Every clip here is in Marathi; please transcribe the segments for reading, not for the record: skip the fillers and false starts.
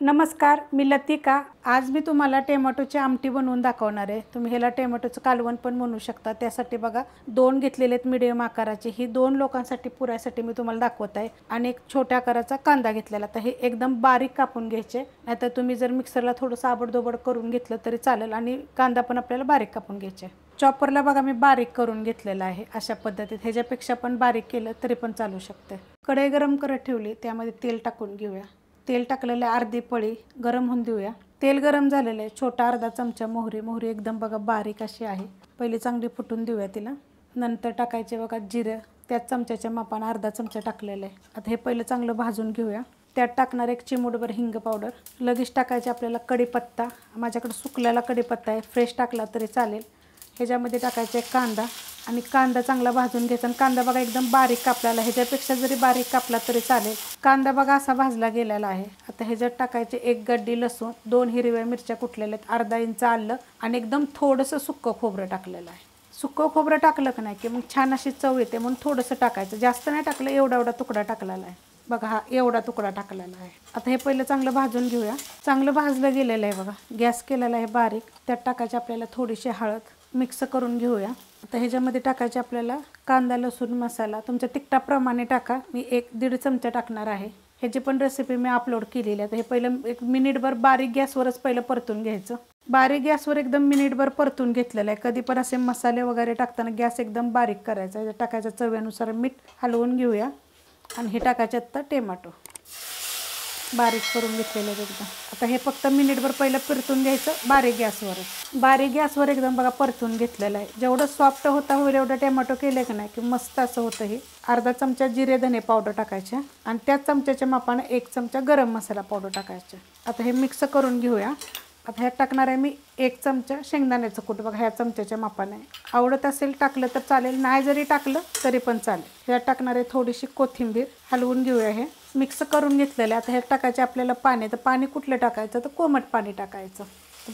नमस्कार, मी लतिका। आज मी तुम्हाला टोमॅटोची आमटी बनवून दाखवणार आहे। तुम्ही ह्याला टोमॅटोचं कालवण पण बनवू शकता। त्यासाठी बघा 2 घेतलेले आहेत मीडियम आकाराचे। ही 2 लोकांसाठी पुरायसाठी मी तुम्हाला दाखवत आहे। आणि एक छोट्या आकाराचा कांदा घेतलेला। तर हे एकदम बारीक कापून घ्यायचे, नाहीतर तुम्ही जर मिक्सरला थोडंसं आबडधोबड करून घेतलं तरी चालेल। आणि कांदा पण आपल्याला बारीक कापून घ्यायचे। चॉपरला बघा मी बारीक करून घेतलेला आहे अशा पद्धतीत। ह्याच्यापेक्षा पण बारीक केलं तरी पण चालू शकते। कढई गरम करत ठेवली, त्यामध्ये तेल टाकून घेऊया। तेल टाकलेले अर्धी पळी गरम होऊन देऊया। तेल गरम झालेले छोटा अर्धा चमचा मोहरी एकदम बघा बारीक अशी आहे। पहिली चांगली फुटून देऊया तिला। नंतर टाकायचे बघा जिरे, त्याच चमच्याच्या मापाने अर्धा चमचा टाकलेले आहे। आता हे पहिलं चांगलं भाजून घेऊया। त्यात टाकणार एक चिमूटभर हिंग पावडर। लगेच टाकायचे आपल्याला कढीपत्ता। माझ्याकडे सुकलेला कढीपत्ता आहे, फ्रेश टाकला तरी चालेल। ह्याच्यामध्ये टाकायचे कांदा आणि कांदा चांगला भाजून घ्यायचा। आणि कांदा बघा एकदम बारीक कापलेला, ह्याच्यापेक्षा जरी बारीक कापला तरी चालेल। कांदा बघा असा भाजला गेलेला आहे। आता ह्याच्यात टाकायचे एक गड्डी लसूण, 2 हिरव्या मिरच्या कुटलेल्या आहेत, अर्धा इंच आलं आणि एकदम थोडंसं सुक्कं खोबरं टाकलेलं आहे। सुक्कं खोबरं टाकलं की नाही की मग छान अशी चव येते, म्हणून थोडंसं टाकायचं, जास्त नाही टाकलं। एवढा तुकडा टाकलेला आहे बघा, हा एवढा तुकडा टाकलेला आहे। आता हे पहिलं चांगलं भाजून घेऊया। चांगलं भाजलं गेलेलं आहे बघा, गॅस केलेला आहे बारीक। त्यात टाकायची आपल्याला थोडीशी हळद, मिक्स करून घेऊया। आता ह्याच्यामध्ये टाकायचे आपल्याला कांदा लसूण मसाला, तुमच्या तिखटाप्रमाणे टाका। मी 1-1.5 चमचा टाकणार आहे। ह्याची पण रेसिपी मी अपलोड केलेली आहे। तर हे पहिलं 1 मिनिटभर बारीक गॅसवरच पहिलं परतून घ्यायचं। बारीक गॅसवर एकदम मिनिटभर परतून घेतलेलं आहे। कधी पण असे मसाले वगैरे टाकताना गॅस एकदम बारीक करायचा। ह्याच्यात टाकायचं चवीनुसार मीठ, हलवून घेऊया। आणि हे टाकायचे आता टोमॅटो बारीक करून घेतलेलं आहे एकदम। आता हे फक्त मिनिटभर पहिलं परतून घ्यायचं बारीक गॅसवरच। बारीक गॅसवर एकदम बघा परतून घेतलेलं आहे। जेवढं सॉफ्ट होता होईल एवढं टोमॅटो केलं की नाही की मस्त असं होतं। हे अर्धा चमचा जिरे धने पावडर टाकायचे आणि त्याच चमच्याच्या मापाने 1 चमचा गरम मसाला पावडर टाकायचे। आता हे मिक्स करून घेऊया। आता ह्यात टाकणार आहे मी 1 चमचा शेंगदाण्याचं कूट बघा, ह्या चमच्याच्या मापाने। आवडत असेल टाकलं तर चालेल, नाही जरी टाकलं तरी पण चालेल। ह्यात टाकणार आहे थोडीशी कोथिंबीर, हलवून घेऊया। हे मिक्स करून घेतलेलं आहे। आता ह्यात टाकायचे आपल्याला पाणी। तर पाणी कुठलं टाकायचं, तर कोमट पाणी टाकायचं।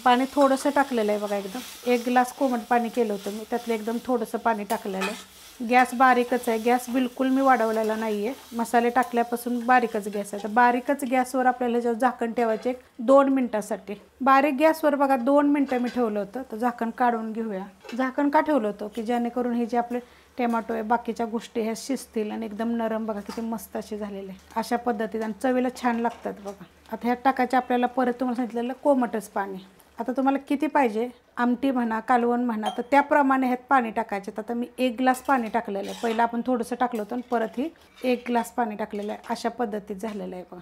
पाणी थोडंसं टाकलेलं आहे बघा, एकदम 1 ग्लास कोमट पाणी केलं होतं मी, त्यातलं एकदम थोडंसं पाणी टाकलेलं आहे। गॅस बारीकच आहे, गॅस बिलकुल मी वाढवलेला नाही आहे। मसाले टाकल्यापासून बारीकच गॅस आहे। तर बारीकच गॅसवर आपल्याला ह्याच्यावर झाकण ठेवायचे 2 मिनटासाठी। बारीक गॅसवर बघा 2 मिनटं मी ठेवलं होतं। तर झाकण काढून घेऊया। झाकण का ठेवलं होतं की जेणेकरून हे जे आपले टोमॅटो आहे बाकीच्या गोष्टी ह्या शिजतील आणि एकदम नरम बघा किती मस्त असे झालेले अशा पद्धतीने, आणि चवीला छान लागतात बघा। आता ह्यात टाकायचे आपल्याला परत तुम्हाला सांगितलेलं कोमटच पाणी। आता तुम्हाला किती पाहिजे आमटी म्हणा कालवण म्हणा तर त्याप्रमाणे ह्यात पाणी टाकायचे। आता मी 1 ग्लास पाणी टाकलेलं आहे। पहिलं आपण थोडंसं टाकलं होतं आणि परत ही 1 ग्लास पाणी टाकलेलं आहे। अशा पद्धतीत झालेलं आहे बघा।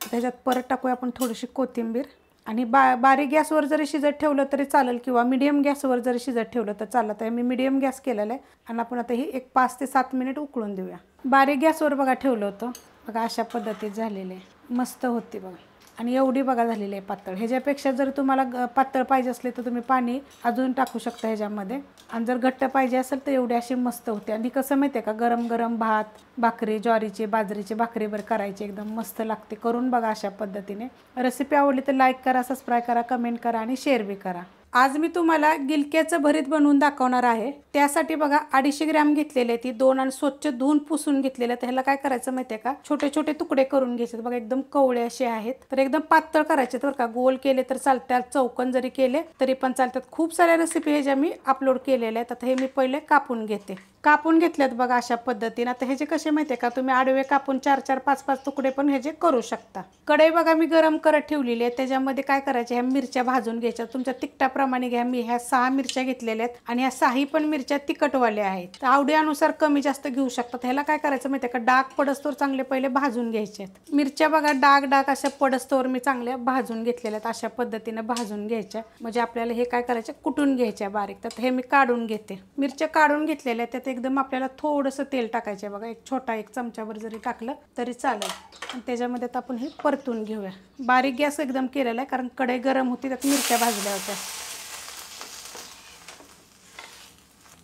त्याच्यात परत टाकूया आपण थोडीशी कोथिंबीर। आणि बारीक गॅसवर जरी शिजत ठेवलं तरी चालेल किंवा मीडियम गॅसवर जरी शिजत ठेवलं तर चालत आहे। मी मीडियम गॅस केलेला आहे आणि आपण आता ही 5 ते 7 मिनिट उकळून देऊया। बारीक गॅसवर बघा ठेवलं होतं बघा, अशा पद्धतीत झालेलं आहे, मस्त होती बघा। आणि एवढी बघा झालेली आहे पातळ। ह्याच्यापेक्षा जर तुम्हाला पातळ पाहिजे असले तर तुम्ही पाणी अजून टाकू शकता ह्याच्यामध्ये। आणि जर घट्ट पाहिजे असेल तर एवढी अशी मस्त होते। आणि कसं माहिती आहे का, गरम गरम भात, भाकरी, ज्वारीची बाजरीची भाकरीवर करायची, एकदम मस्त लागते। करून बघा अशा पद्धतीने। रेसिपी आवडली तर लाईक करा, सबस्क्राईब करा, कमेंट करा आणि शेअर बी करा। आज मी तुम्हाला गिलक्याचं भरीत बनवून दाखवणार आहे। त्यासाठी बघा 250 ग्रॅम घेतलेले, ती 2 आणि स्वच्छ धुवून पुसून घेतलेले। तर ह्याला काय करायचं माहिती आहे का, छोटे छोटे तुकडे करून घ्यायचे बघा, एकदम कवळे असे आहेत। तर एकदम पातळ करायचे बरं का, गोल केले तर चालतात, चौकोन जरी केले तरी पण चालतात। खूप साऱ्या रेसिपी ह्याच्या मी अपलोड केलेल्या आहेत। आता हे मी पहिले कापून घेते। कापून घेतल्यात बघा अशा पद्धतीने। आता ह्याचे कसे माहिती आहे का, तुम्ही आडवे कापून 4-4 5-5 तुकडे पण ह्याचे करू शकता। कढई बघा मी गरम करत ठेवलेली आहे। त्याच्यामध्ये काय करायचे, ह्या मिरच्या भाजून घ्यायच्या तुमच्या तिखटाप्रमाणे घ्या। मी ह्या 6 मिरच्या घेतलेल्या आहेत आणि ह्या 6ही पण मिरच्या तिखटवाल्या आहेत। तर आवडीनुसार कमी जास्त घेऊ शकतात। ह्याला काय करायचं माहिती आहे का, डाग पडस्तोवर चांगले पहिले भाजून घ्यायचे आहेत। मिरच्या बघा डाग अशा पडस्तोवर मी चांगल्या भाजून घेतलेल्या आहेत। अशा पद्धतीने भाजून घ्यायच्या, म्हणजे आपल्याला हे काय करायचं कुटून घ्यायच्या बारीक। तर हे मी काढून घेते। मिरच्या काढून घेतलेल्या आहेत, त्यात एकदम आपल्याला थोडंसं तेल टाकायचं बघा, एक छोटा 1 चमचाभर जरी टाकलं तरी चालेल। आणि त्याच्यामध्ये आपण हे परतून घेऊया। बारीक गॅस एकदम केलेला आहे कारण कढई गरम होती, त्यात मिरच्या भाजल्या होत्या।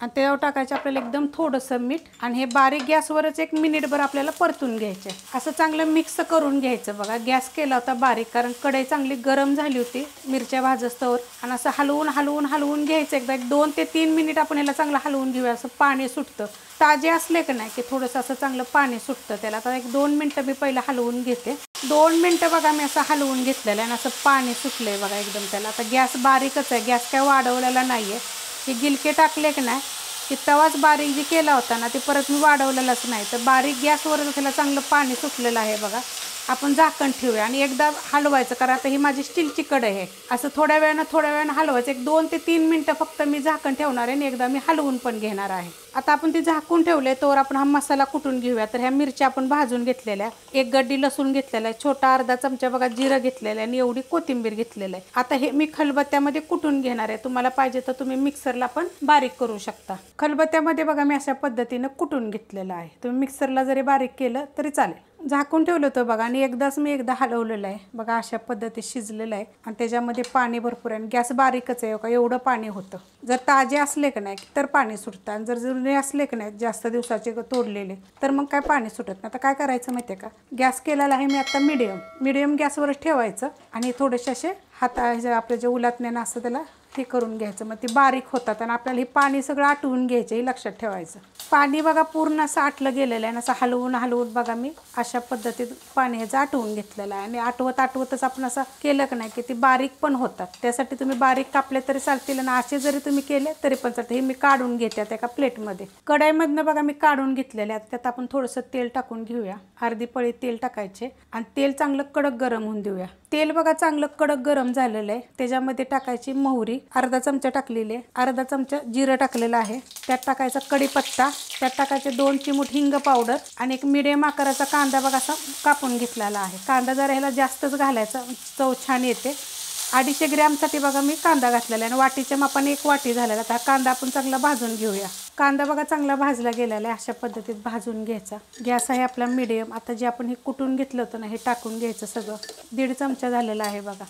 आणि त्यावर टाकायचं आपल्याला एकदम थोडंसं मीठ आणि हे बारीक गॅसवरच 1 मिनिटभर आपल्याला परतून घ्यायचे. असं चांगलं मिक्स करून घ्यायचं बघा. गॅस केला होता बारीक कारण कढई चांगली गरम झाली होती मिरच्या भाजस्तवर. आणि असं हलवून घ्यायचं. एकदा 2 ते 3 मिनिट आपण याला चांगलं हलवून घेऊया. असं पाणी सुटतं. ताजे असले की नाही की थोडंसं असं चांगलं पाणी सुटतं त्याला. आता 1-2 मिनटं मी पहिलं हलवून घेते. 2 मिनटं बघा मी असं हलवून घेतलेलं आहे आणि असं पाणी सुटलंय बघा एकदम त्याला. आता गॅस बारीकच आहे. गॅस काय वाढवलेला नाही आहे. हे गिलके टाकले की नाही की तवाच बारीक जे केला होता ना ते परत मी वाढवलेलाच नाही. तर बारीक गॅसवरच त्याला चांगलं पाणी सुटलेलं आहे बघा. आपण झाकण ठेवूया आणि एकदा हलवायचं कारण आता ही माझी स्टीलची कढई आहे. असं थोड्या वेळानं हलवायचं. 1-2 ते 3 मिनटं फक्त मी झाकण ठेवणार आहे आणि एकदा मी हलवून पण घेणार आहे. आता आपण ती झाकून ठेवले तोवर आपण हा मसाला कुटून घेऊया. तर ह्या मिरच्या आपण भाजून घेतलेल्या, 1 गड्डी लसूण घेतलेला आहे, छोटा अर्धा चमचा बघा जिरं घेतलेलं आहे आणि एवढी कोथिंबीर घेतलेलं आहे. आता हे मी खलबत्त्यामध्ये कुटून घेणार आहे. तुम्हाला पाहिजे तर तुम्ही मिक्सरला पण बारीक करू शकता. खलबत्त्यामध्ये बघा मी अशा पद्धतीनं कुटून घेतलेलं आहे. तुम्ही मिक्सरला जरी बारीक केलं तरी चालेल. झाकून ठेवलं होतं बघा आणि एकदा हलवलेलं आहे बघा. अशा पद्धतीत शिजलेलं आहे आणि त्याच्यामध्ये पाणी भरपूर आहे. गॅस बारीकच आहे का एवढं पाणी होतं. जर ताजे असले की नाही तर पाणी सुटतं आणि जर जुने असले की नाही जास्त दिवसाचे तोडलेले तर मग काय पाणी सुटत नाही. आता काय करायचं माहिती आहे का, गॅस केलेला आहे मी आता मिडियम गॅसवरच ठेवायचं आणि थोडेसे असे आपलं जे उलटण्यानं असं त्याला हे करून घ्यायचं. मग ते बारीक होतात आणि आपल्याला हे पाणी सगळं आटवून घ्यायचं हे लक्षात ठेवायचं. पाणी बघा पूर्ण असं आटलं गेलेलं आहे आणि असं हलवून बघा मी अशा पद्धतीत पाणी ह्याचं आटवून घेतलेलं आहे. आणि आटवतच आपण असं केलं की नाही की ते बारीक पण होतात. त्यासाठी तुम्ही बारीक कापले तरी चालतील आणि असे जरी तुम्ही केले तरी पण चालते. हे मी काढून घेते एका प्लेटमध्ये. कढईमधनं बघा मी काढून घेतलेले आहेत. त्यात आपण थोडंसं तेल टाकून घेऊया. अर्धी पळी तेल टाकायचे आणि तेल चांगलं कडक गरम होऊन देऊया. तेल बघा चांगलं कडक गरम झालेलं आहे. त्याच्यामध्ये टाकायची मोहरी अर्धा चमचा टाकलेली आहे, अर्धा चमचा जिरं टाकलेलं आहे. त्यात टाकायचा कढीपत्ता, त्यात टाकायचे 2 चिमूट हिंग पावडर आणि 1 मिडियम आकाराचा कांदा बघा असा कापून घेतलेला आहे. कांदा जरा ह्याला जास्तच घालायचा, चव छान येते. 250 ग्रॅमसाठी बघा मी कांदा घातलेला आहे आणि वाटीच्या मापाने 1 वाटी झालेला. तर हा कांदा आपण चांगला भाजून घेऊया. कांदा बघा चांगला भाजला गेलेला आहे. अशा पद्धतीत भाजून घ्यायचा. गॅस आहे आपला मिडियम. आता जे आपण हे कुटून घेतलं होतं ना हे टाकून घ्यायचं सगळं. 1.5 चमचा झालेला आहे बघा.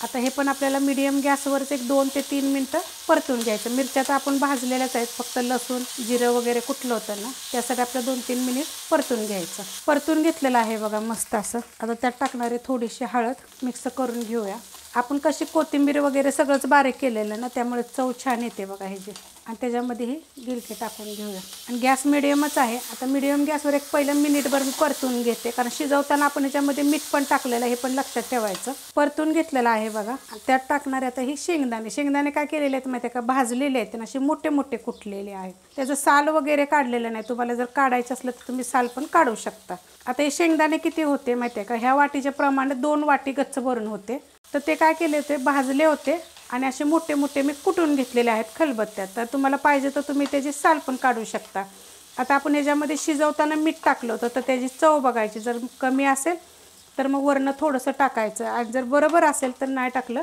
आता हे पण आपल्याला मिडियम गॅसवरच 2 ते 3 मिनटं परतून घ्यायचं. मिरच्या तर आपण भाजलेल्याच आहेत, फक्त लसूण जिरं वगैरे कुटलं होतं ना त्यासाठी आपलं 2-3 मिनिट परतून घ्यायचं. परतून घेतलेलं आहे बघा मस्त असं. आता त्यात टाकणारे थोडीशी हळद मिक्स करून घेऊया. आपण कशी कोथिंबीर वगैरे सगळंच बारीक केलेलं ना त्यामुळे चव छान येते बघा ह्याची. आणि त्याच्यामध्ये ही गिलके टाकून घेऊया आणि गॅस मिडियमच आहे. आता मिडियम गॅसवर पहिलं मिनिटभर मी परतून घेते कारण शिजवताना आपण ह्याच्यामध्ये मीठ पण टाकलेलं आहे, हे पण लक्षात ठेवायचं. परतून घेतलेलं आहे बघा. त्यात टाकणारे आता ही शेंगदाणे काय केलेले आहेत माहिती आहे का, भाजलेले आहेत आणि असे मोठे कुटलेले आहेत. त्याचं साल वगैरे काढलेलं नाही. तुम्हाला जर काढायचं असलं तर तुम्ही साल पण काढू शकता. आता हे शेंगदाणे किती होते माहिती आहे का, ह्या वाटीच्या प्रमाणे 2 वाटी गच्च भरून होते. तर ते काय केले होते, भाजले होते आणि असे मोठे मी कुटून घेतलेले आहेत खलबत्त्यात. तर तुम्हाला पाहिजे तर तुम्ही त्याची साल पण काढू शकता. आता आपण ह्याच्यामध्ये शिजवताना मीठ टाकलं होतं तर त्याची चव बघायची. जर कमी असेल तर मग वरनं थोडंसं टाकायचं आणि जर बरोबर असेल तर नाही टाकलं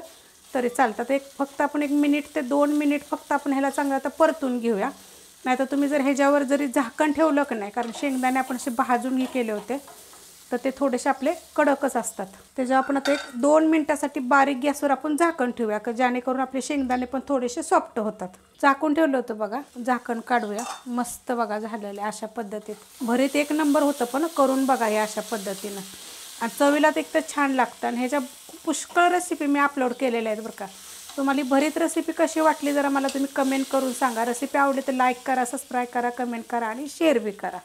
तरी चालतं. तर फक्त आपण 1 मिनिट ते 2 मिनिट फक्त आपण ह्याला चांगलं आता परतून घेऊया. नाहीतर तुम्ही जर ह्याच्यावर जरी झाकण ठेवलं की नाही, कारण शेंगदाणे आपण असे भाजून केले होते तर ते थोडेसे आपले कडकच असतात. त्याच्यावर आपण आता 2 मिनिटासाठी बारीक गॅसवर आपण झाकण ठेवूया की जेणेकरून आपले शेंगदाणे पण थोडेसे सॉफ्ट होतात. झाकून ठेवलं होतं बघा. झाकण काढूया. मस्त बघा झालेलं आहे अशा पद्धतीत. भरीत 1 नंबर होतं, पण करून बघा हे अशा पद्धतीनं. आणि चवीला तर एकतर छान लागतं. आणि ह्याच्या पुष्कळ रेसिपी मी अपलोड केलेल्या आहेत बरं का. तुम्हाला ही भरीत रेसिपी कशी वाटली जरा मला तुम्ही कमेंट करून सांगा. रेसिपी आवडली तर लाईक करा, सबस्क्राईब करा, कमेंट करा आणि शेअर बी करा.